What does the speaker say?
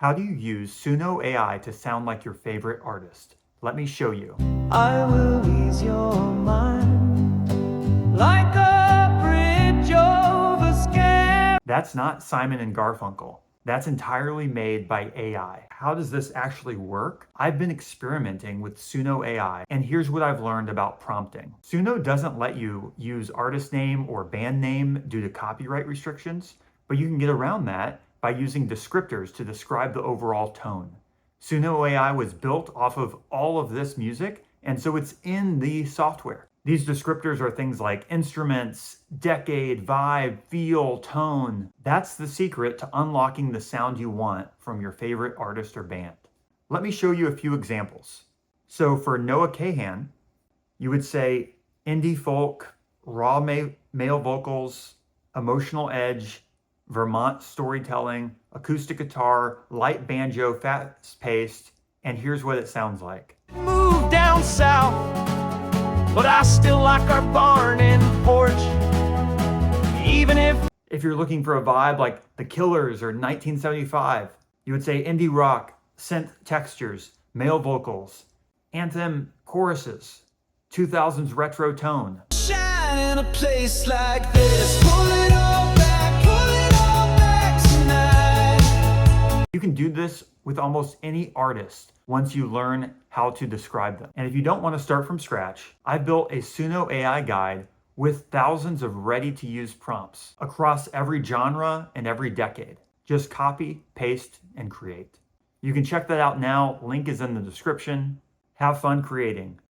How do you use Suno AI to sound like your favorite artist? Let me show you. I will ease your mind like a bridge over scary. That's not Simon and Garfunkel. That's entirely made by AI. How does this actually work? I've been experimenting with Suno AI, and here's what I've learned about prompting. Suno doesn't let you use artist name or band name due to copyright restrictions, but you can get around that by using descriptors to describe the overall tone. Suno AI was built off of all of this music, and so it's in the software. These descriptors are things like instruments, decade, vibe, feel, tone. That's the secret to unlocking the sound you want from your favorite artist or band. Let me show you a few examples. So for Noah Kahan, you would say indie folk, raw male vocals, emotional edge, Vermont storytelling, acoustic guitar, light banjo, fast-paced, and here's what it sounds like. Move down south, but I still like our barn and porch. Even if you're looking for a vibe like The Killers or 1975, you would say indie rock, synth textures, male vocals, anthem choruses, 2000s retro tone. shine in a place like this. Pull it all back tonight. You can do this with almost any artist once you learn how to describe them. And if you don't want to start from scratch, I built a Suno AI guide with thousands of ready-to-use prompts across every genre and every decade. Just copy, paste, and create. You can check that out now. Link is in the description. Have fun creating.